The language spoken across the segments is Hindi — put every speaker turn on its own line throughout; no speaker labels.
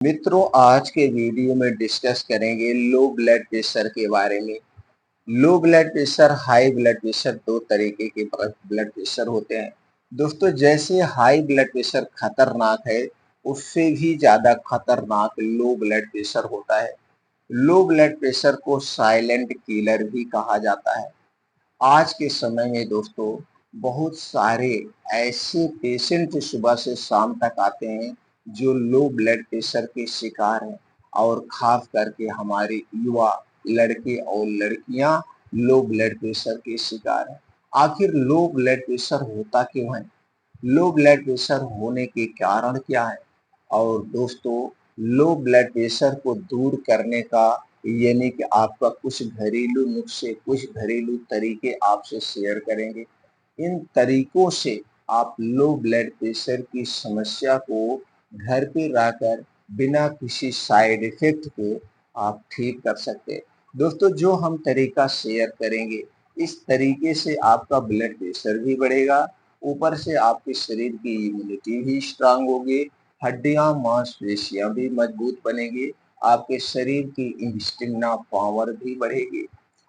मित्रों, आज के वीडियो में डिस्कस करेंगे लो ब्लड प्रेशर के बारे में। Low blood pressure, high blood pressure, दो तरीके के ब्लड प्रेशर होते हैं। दोस्तों, जैसे हाई ब्लड प्रेशर खतरनाक है, उससे भी ज्यादा खतरनाक लो ब्लड प्रेशर होता है। लो ब्लड प्रेशर को साइलेंट किलर भी कहा जाता है। आज के समय में दोस्तों, बहुत सारे ऐसे पेशेंट सुबह से शाम तक आते हैं जो लो ब्लड प्रेशर के शिकार हैं, और खास करके हमारे युवा लड़के और लड़कियां लो ब्लड प्रेशर के शिकार हैं। आखिर लो ब्लड प्रेशर होता क्यों है? लो ब्लड प्रेशर होने के कारण क्या है? और दोस्तों, लो ब्लड प्रेशर को दूर करने का यानी कि आपका कुछ घरेलू नुस्खे, कुछ घरेलू तरीके आपसे शेयर करेंगे। इन तरीकों से आप लो ब्लड प्रेशर की समस्या को घर पे रहकर बिना किसी साइड इफेक्ट के आप ठीक कर सकते हैं। दोस्तों, जो हम तरीका शेयर करेंगे, इस तरीके से आपका ब्लड प्रेशर भी बढ़ेगा, ऊपर से आपके शरीर की इम्यूनिटी भी स्ट्रांग होगी, हड्डियां मांसपेशियां भी मजबूत बनेगी, आपके शरीर की स्टेमिना पावर भी बढ़ेगी,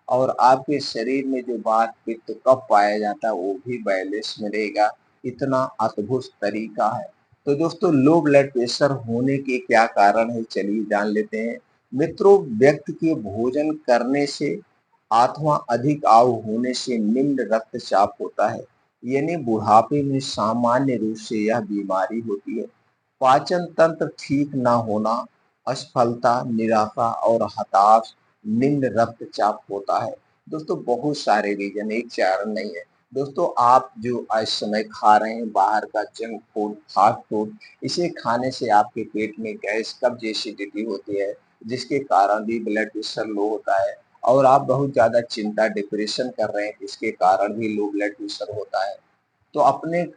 और आपके शरीर में जो वात पित्त कफ पाया जाता है वो भी बैलेंस में रहेगा। इतना अद्भुत तरीका है। तो दोस्तों, लो ब्लड प्रेशर होने के क्या कारण है, चलिए जान लेते हैं। मित्रों, व्यक्ति के भोजन करने से अथवा अधिक आयु होने से निम्न रक्तचाप होता है, यानी बुढ़ापे में सामान्य रूप से यह बीमारी होती है। पाचन तंत्र ठीक न होना, असफलता, निराशा और हताश, निम्न रक्तचाप होता है। दोस्तों, बहुत सारे रीजन, एक कारण नहीं है। दोस्तों, आप जो इस समय खा रहे हैं बाहर का जंक फूड, फास्ट फूड, इसे खाने से आपके पेट में गैस, कब्ज, एसिडिटी होती है, जिसके कारण भी ब्लड प्रेशर लो होता है। और आप बहुत ज़्यादा चिंता, डिप्रेशन कर रहे हैं, इसके कारण भी लो ब्लड प्रेशर होता है। तो अपने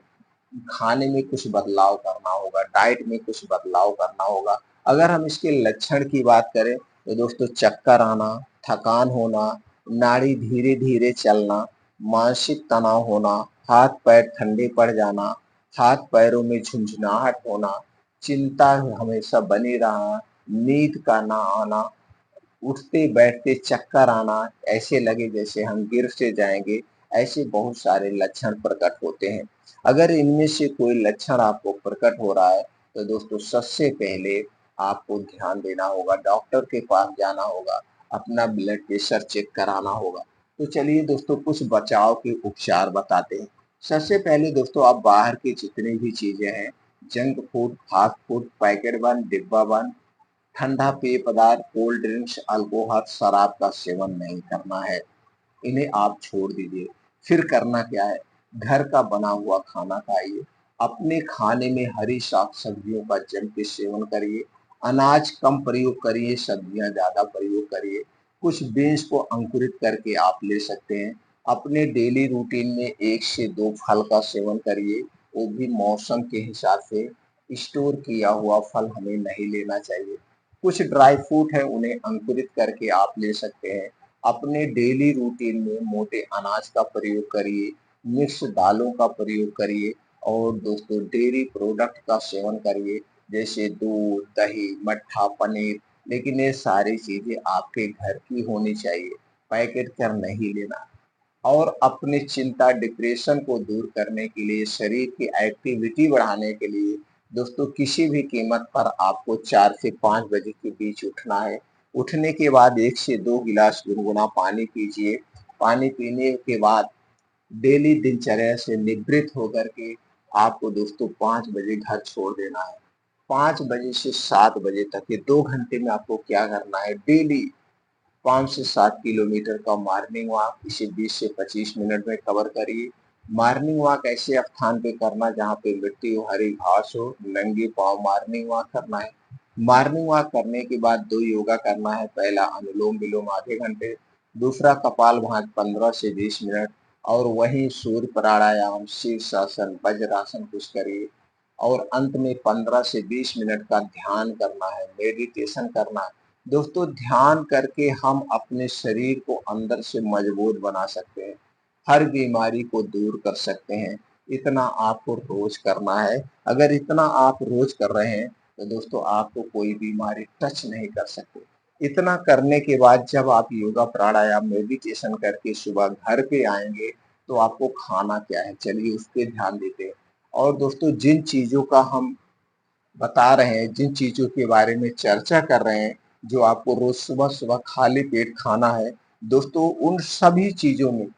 खाने में कुछ बदलाव करना होगा, डाइट में कुछ बदलाव करना होगा। अगर हम इसके लक्षण की बात करें तो दोस्तों, चक्कर आना, थकान होना, नाड़ी धीरे-धीरे चलना, मानसिक तनाव होना, हाथ-पैर ठंडे पड़ जाना, हाथ-पैरों में झुनझुनाहट होना, चिंता हमेशा बनी रहना, नींद का ना आना, उठते-बैठते चक्कर आना, ऐसे लगे जैसे हम गिर से जाएँगे, ऐसे बहुत सारे लक्षण प्रकट होते हैं। अगर इनमें से कोई लक्षण आपको प्रकट हो रहा है, तो दोस्तों सबसे पहले आपको ध्यान देना होगा, डॉक्टर के पास जाना होगा, अपना ब्लड प्रेशर चेक कराना होगा। तो चलिए दोस्तों, कुछ बचाव के उपचार बताते हैं। सबसे पहले दोस्तों, आप बाहर की जितनी भी चीज़ें हैं, junk food, fast food, packet बंद, डिब्बा बंद, ठंडा पेय पदार्थ, कोल्ड ड्रिंक्स, अल्कोहल, शराब का सेवन नहीं करना है। इन्हें आप छोड़ दीजिए। फिर करना क्या है? घर का बना हुआ खाना खाइए। अपने खाने में हरी साग-सब्जियों का जम के सेवन करिए। अनाज कम प्रयोग करिए, सब्जियाँ ज़्यादा प्रयोग करिए। कुछ बीन्स को अंकुरित करके आप ले सकते हैं। अपने डेली रूटीन में 1 से 2 फल का सेवन करिए, वो भी मौसम के हिसाब से। स्टोर किया हुआ फल हमें नहीं लेना चाहिए। कुछ ड्राई फ्रूट है, उन्हें अंकुरित करके आप ले सकते हैं। अपने डेली रूटीन में मोटे अनाज का प्रयोग करिए, मिक्स दालों का प्रयोग करिए, और दोस्तों डेयरी प्रोडक्ट का सेवन करिए, जैसे दूध, दही, मट्ठा, पनीर। लेकिन ये सारी चीज़ें आपके घर की होनी चाहिए, पैकेट कर नहीं लेना। और अपनी चिंता, डिप्रेशन को दूर करने के लिए, शरीर की एक्टिविटी बढ़ाने के लिए दोस्तों, किसी भी कीमत पर आपको 4 से 5 बजे के बीच उठना है। उठने के बाद 1 से 2 गिलास गुनगुना पानी पीजिए। पानी पीने के बाद डेली दिनचर्या से निवृत्त होकर के आपको दोस्तों 5 बजे घर छोड़ देना है। 5 बजे से 7 बजे तक के 2 घंटे में आपको क्या करना है, डेली 5 से 7 किलोमीटर का मॉर्निंग वॉक, इसे 20 से 25 मिनट में कवर करिए। मॉर्निंग वॉक ऐसे स्थान पे करना जहाँ पे मिट्टी हो, हरी घास हो, नंगे पाँव मॉर्निंग वॉक करना है। मॉर्निंग वॉक करने के बाद 2 योगा करना है। पहला अनुलोम-विलोम आधे घंटे, दूसरा कपालभाति 15 से 20 मिनट, और वहीं सूर्य प्राणायाम, शीर्षासन, वज्रासन कुछ करिए। और अंत में 15 से 20 मिनट का ध्यान करना है, मेडिटेशन करना है। दोस्तों, ध्यान करके हम अपने शरीर को अंदर से मजबूत बना सकते हैं, हर बीमारी को दूर कर सकते हैं। इतना आपको रोज करना है। अगर इतना आप रोज कर रहे हैं तो दोस्तों आपको कोई बीमारी टच नहीं कर सकते। इतना करने के बाद जब आप योगा प्राणायाम मेडिटेशन करके सुबह घर पे आएंगे तो आपको खाना क्या है, चलिए उस पे ध्यान देते हैं। और दोस्तों जिन चीजों का हम बता रहे हैं, जिन चीज़ों के बारे में चर्चा कर रहे हैं, जो आपको रोज़ सुबह-सुबह खाली पेट खाना है, दोस्तों उन सभी चीज़ों में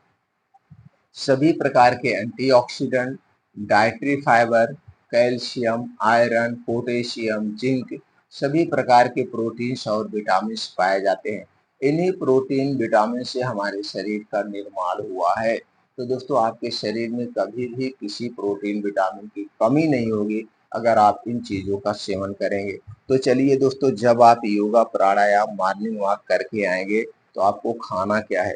सभी प्रकार के antioxidant, dietary fibre, calcium, iron, potassium, zinc सभी प्रकार के प्रोटीन्स और विटामिन्स पाए जाते हैं। इन्हीं प्रोटीन, विटामिन से हमारे शरीर का निर्माण हुआ है। तो दोस्तों आपके शरीर में कभी भी किसी प्रोटीन, विटामिन की कमी नहीं होगी अगर आप इन चीज़ों का सेवन करेंगे। तो चलिए दोस्तों, जब आप योगा, प्राणायाम, मॉर्निंग वॉक करके आएँगे, तो आपको खाना क्या है?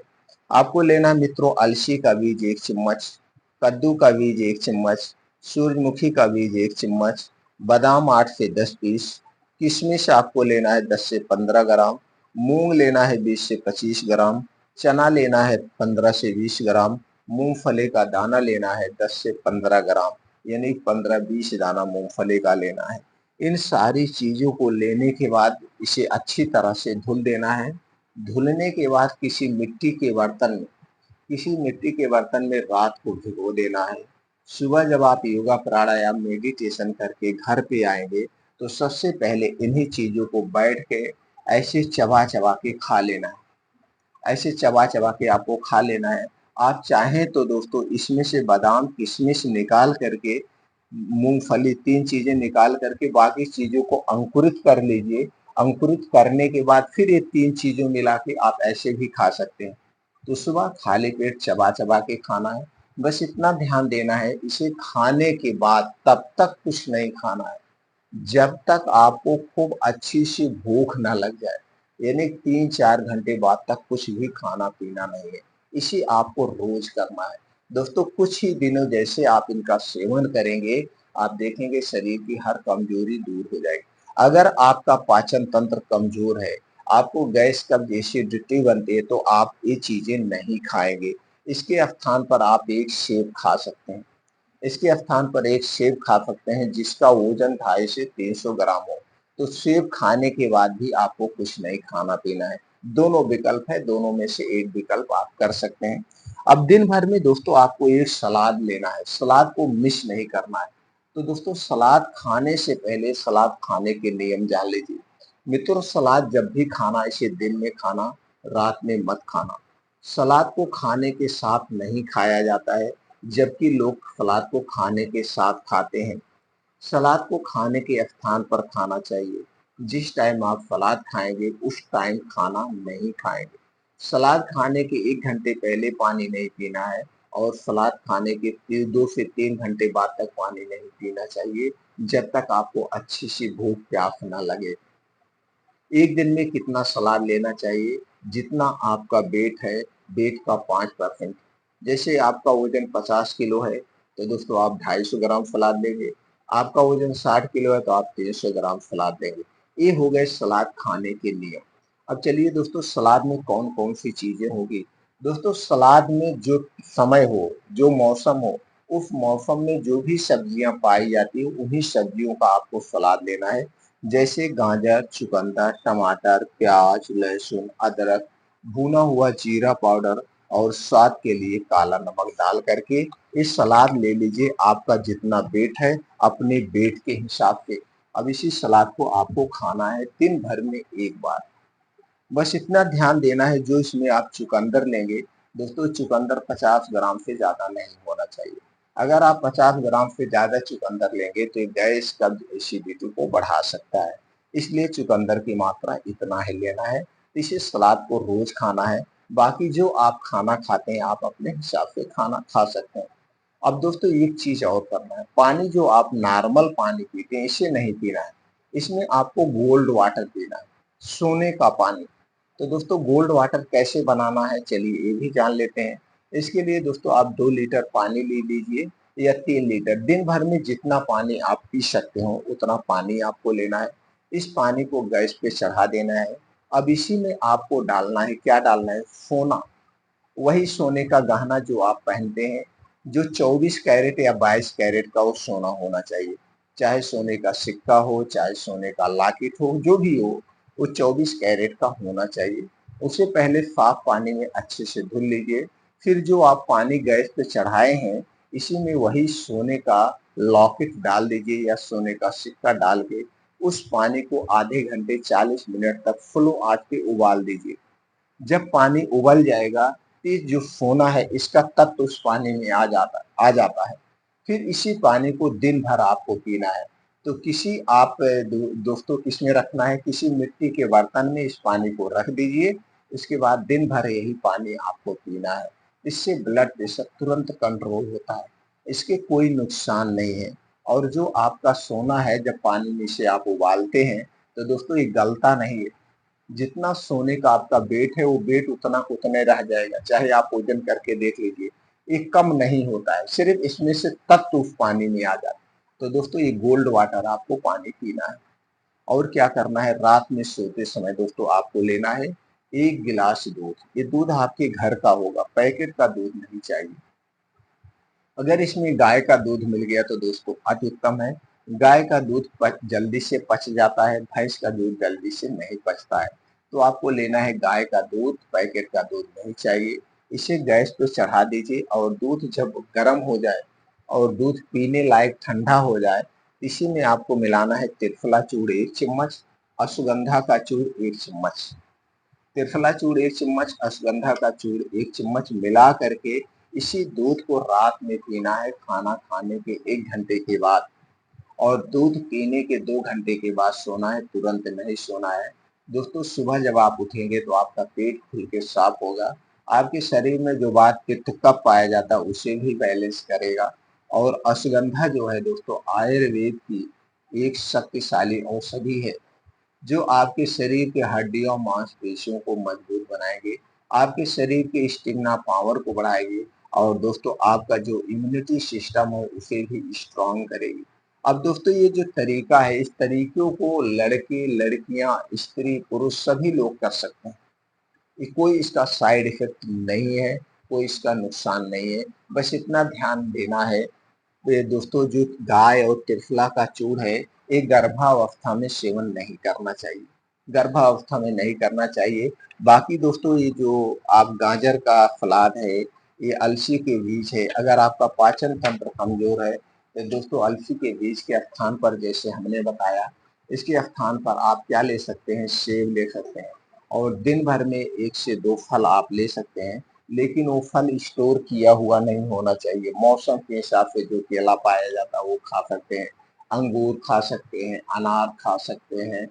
आपको लेना मित्रों अलसी का बीज 1 चम्मच, कद्दू का बीज 1 चम्मच, सूरजमुखी का बीज 1 चम्मच, बादाम 8 से 10 पीस, किशमिश आपको लेना है 10 से 15 ग्राम, मूंग लेना है 20 से 25 ग्राम, चना लेना है 15 से 20 ग्राम, मूंगफली का दाना लेना है 10 से 15 ग्राम, यानी 15-20 दाना मूंगफली का लेना है। इन सारी चीज़ों को लेने के बाद इसे अच्छी तरह से धुल देना है। धुलने के बाद किसी मिट्टी के बर्तन में रात को भिगो देना है। सुबह जब आप योगा, प्राणायाम, मेडिटेशन करके घर पे आएँगे, तो सबसे पहले इन्हीं चीज़ों को बैठ के ऐसे चबा-चबा के खा लेना है। ऐसे चबा-चबा के आपको खा लेना है। आप चाहें तो दोस्तों इसमें से बादाम, किशमिश निकाल करके, मूँगफली 3 चीज़ें निकाल करके बाकी चीज़ों को अंकुरित कर लीजिए। अंकुरित करने के बाद फिर ये 3 चीज़ें मिला के आप ऐसे भी खा सकते हैं। तो सुबह खाली पेट चबा-चबा के खाना है। बस इतना ध्यान देना है, इसे खाने के बाद तब तक कुछ नहीं खाना है जब तक आपको खूब अच्छी-सी भूख ना लग जाए, यानी 3-4 घंटे बाद तक कुछ भी खाना-पीना नहीं है। इसे आपको रोज़ करना है। दोस्तों कुछ ही दिनों जैसे आप इनका सेवन करेंगे, आप देखेंगे शरीर की हर कमज़ोरी दूर हो जाएगी। अगर आपका पाचन तंत्र कमज़ोर है, आपको गैस, कब्ज़, एसिडिटी बनती है, तो आप ये चीज़ें नहीं खाएँगे। इसके स्थान पर आप एक सेब खा सकते हैं। इसके स्थान पर एक सेब खा सकते हैं जिसका वजन 250 से 300 ग्राम हो। तो सेब खाने के बाद भी आपको कुछ नहीं खाना-पीना है। दोनों विकल्प है, दोनों में से एक विकल्प आप कर सकते हैं। अब दिन भर में दोस्तों आपको एक सलाद लेना है, सलाद को मिस नहीं करना है। तो दोस्तों सलाद खाने से पहले सलाद खाने के नियम जान लीजिए। मित्रों सलाद जब भी खाना इसे दिन में खाना, रात में मत खाना। सलाद को खाने के साथ नहीं खाया जाता है, जबकि लोग सलाद को खाने के साथ खाते हैं। सलाद को खाने के स्थान पर खाना चाहिए। जिस टाइम आप सलाद खाएँगे, उस टाइम खाना नहीं खाएँगे। सलाद खाने के 1 घंटे पहले पानी नहीं पीना है और सलाद खाने के 2 से 3 घंटे बाद तक पानी नहीं पीना चाहिए, जब तक आपको अच्छी-सी भूख प्यास ना लगे। एक दिन में कितना सलाद लेना चाहिए? जितना आपका वेट है, वेट का 5%। जैसे आपका वज़न 50 किलो है, तो दोस्तों आप 250 ग्राम सलाद लेंगे। आपका वज़न 60 किलो है, तो आप 300 ग्राम सलाद लेंगे। ये हो गए सलाद खाने के नियम। अब चलिए दोस्तों सलाद में कौन-कौन सी चीज़ें होंगी? दोस्तों सलाद में जो समय हो, जो मौसम हो, उस मौसम में जो भी सब्जियाँ पाई जाती हैं, उन्हीं सब्जियों का आपको सलाद लेना है। जैसे गाजर, चुकंदर, टमाटर, प्याज, लहसुन, अदरक, भुना हुआ जीरा पाउडर और स्वाद के लिए काला नमक डाल करके ये सलाद ले लीजिए। आपका जितना वेट है अपने वेट के हिसाब से। अब इसी सलाद को आपको खाना है दिन भर में 1 बार। बस इतना ध्यान देना है जो इसमें आप चुकंदर लेंगे, दोस्तों चुकंदर 50 ग्राम से ज़्यादा नहीं होना चाहिए। अगर आप 50 ग्राम से ज़्यादा चुकंदर लेंगे तो ये गैस, कब्ज़, एसिडिटी को बढ़ा सकता है। इसलिए चुकंदर की मात्रा इतना ही लेना है। इसी सलाद को रोज़ खाना है। बाकी जो आप खाना खाते हैं आप अपने हिसाब से खाना खा सकते हैं। अब दोस्तों एक चीज़ और करना है, पानी जो आप नॉर्मल पानी पीते हैं इसे नहीं पीना है। इसमें आपको गोल्ड वाटर पीना है, सोने का पानी। तो दोस्तों गोल्ड वाटर कैसे बनाना है चलिए ये भी जान लेते हैं। इसके लिए दोस्तों आप 2 लीटर पानी ले लीजिए या 3 लीटर, दिन भर में जितना पानी आप पी सकते हो उतना पानी आपको लेना है। इस पानी को गैस पे चढ़ा देना है। अब इसी में आपको डालना है, क्या डालना है? सोना। वही सोने का गहना जो आप पहनते हैं, जो 24 कैरेट या 22 कैरेट का वो सोना होना चाहिए। चाहे सोने का सिक्का हो, चाहे सोने का लॉकेट हो, जो भी हो, वो 24 कैरेट का होना चाहिए। उसे पहले साफ पानी में अच्छे से धुल लीजिए। फिर जो आप पानी गैस पे चढ़ाए हैं, इसी में वही सोने का लॉकेट डाल दीजिए या सोने का सिक्का डाल के उस पानी को आधे घंटे 40 मिनट तक फुल आंच पे उबाल दीजिए। जब पानी उबल जाएगा, तो ये जो सोना है इसका तत्व उस पानी में आ जाता है। फिर इसी पानी को दिन भर आपको पीना है। तो किसी आप दोस्तों किसमें रखना है, किसी मिट्टी के बर्तन में इस पानी को रख दीजिए। इसके बाद दिन भर यही पानी आपको पीना है। इससे ब्लड प्रेशर तुरंत कंट्रोल होता है। इसके कोई नुकसान नहीं है। और जो आपका सोना है जब पानी में से आप उबालते हैं, तो दोस्तों ये गलता नहीं है। जितना सोने का आपका वेट है, वो वेट उतना उतने रह जाएगा, चाहे आप वजन करके देख लीजिए। ये कम नहीं होता है, सिर्फ इसमें से तत्व उस पानी में आ जाता है। तो दोस्तों ये गोल्ड वाटर आपको पानी पीना है। और क्या करना है, रात में सोते समय दोस्तों आपको लेना है 1 गिलास दूध। ये दूध आपके घर का होगा, पैकेट का दूध नहीं चाहिए। अगर इसमें गाय का दूध मिल गया तो दोस्तों अति उत्तम है। गाय का दूध जल्दी से पच जाता है, भैंस का दूध जल्दी से नहीं पचता है। तो आपको लेना है गाय का दूध, पैकेट का दूध नहीं चाहिए। इसे गैस पे चढ़ा दीजिए और दूध जब गर्म हो जाए और दूध पीने लायक ठंडा हो जाए, इसी में आपको मिलाना है त्रिफला चूर्ण 1 चम्मच, अश्वगंधा का चूर्ण 1 चम्मच। त्रिफला चूर्ण 1 चम्मच, अश्वगंधा का चूर्ण 1 चम्मच मिला करके इसी दूध को रात में पीना है खाना खाने के 1 घंटे के बाद। और दूध पीने के 2 घंटे के बाद सोना है, तुरंत नहीं सोना है। दोस्तों सुबह जब आप उठेंगे तो आपका पेट खुल के साफ होगा। आपके शरीर में जो बात पित्त कफ पाया जाता है उसे भी बैलेंस करेगा। और अश्वगंधा जो है दोस्तों आयुर्वेद की एक शक्तिशाली औषधि है, जो आपके शरीर के हड्डियों मांसपेशियों को मजबूत बनाएंगे, आपके शरीर के स्टेमिना पावर को बढ़ाएगी और दोस्तों आपका जो इम्यूनिटी सिस्टम है उसे भी स्ट्रांग करेगी। अब दोस्तों ये जो तरीका है, इस तरीकों को लड़के लड़कियां स्त्री पुरुष सभी लोग कर सकते हैं। ये कोई इसका साइड इफेक्ट नहीं है, कोई इसका नुकसान नहीं है। बस इतना ध्यान देना है, ये दोस्तों जो गाय और त्रिफला का चूर्ण है, ये गर्भावस्था में सेवन नहीं करना चाहिए। गर्भावस्था में नहीं करना चाहिए। बाकी दोस्तों ये जो आप गाजर का सलाद है, ये अलसी के बीज है, अगर आपका पाचन तंत्र कमजोर है तो दोस्तों अलसी के बीज के स्थान पर जैसे हमने बताया, इसके स्थान पर आप क्या ले सकते हैं, सेब ले सकते हैं। और दिन भर में 1 से 2 फल आप ले सकते हैं। लेकिन वो फल स्टोर किया हुआ नहीं होना चाहिए। मौसम के हिसाब से जो केला पाया जाता है वो खा सकते हैं, अंगूर खा सकते हैं, अनार खा सकते हैं,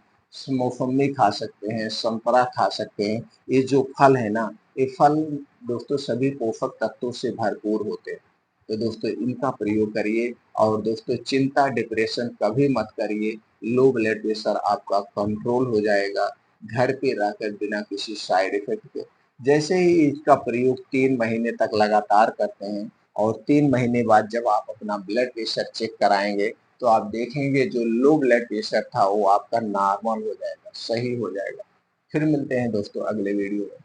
मौसम्मी खा सकते हैं, संतरा खा सकते हैं। ये जो फल है ना, ये फल दोस्तों सभी पोषक तत्वों से भरपूर होते हैं। तो दोस्तों इनका प्रयोग करिए। और दोस्तों चिंता डिप्रेशन कभी मत करिए। लो ब्लड प्रेशर आपका कंट्रोल हो जाएगा घर पे रहकर बिना किसी साइड इफेक्ट के। जैसे ही इसका प्रयोग 3 महीने तक लगातार करते हैं और 3 महीने बाद जब आप अपना ब्लड प्रेशर चेक कराएँगे, तो आप देखेंगे जो लो ब्लड प्रेशर था वो आपका नॉर्मल हो जाएगा, सही हो जाएगा। फिर मिलते हैं दोस्तों अगले वीडियो में।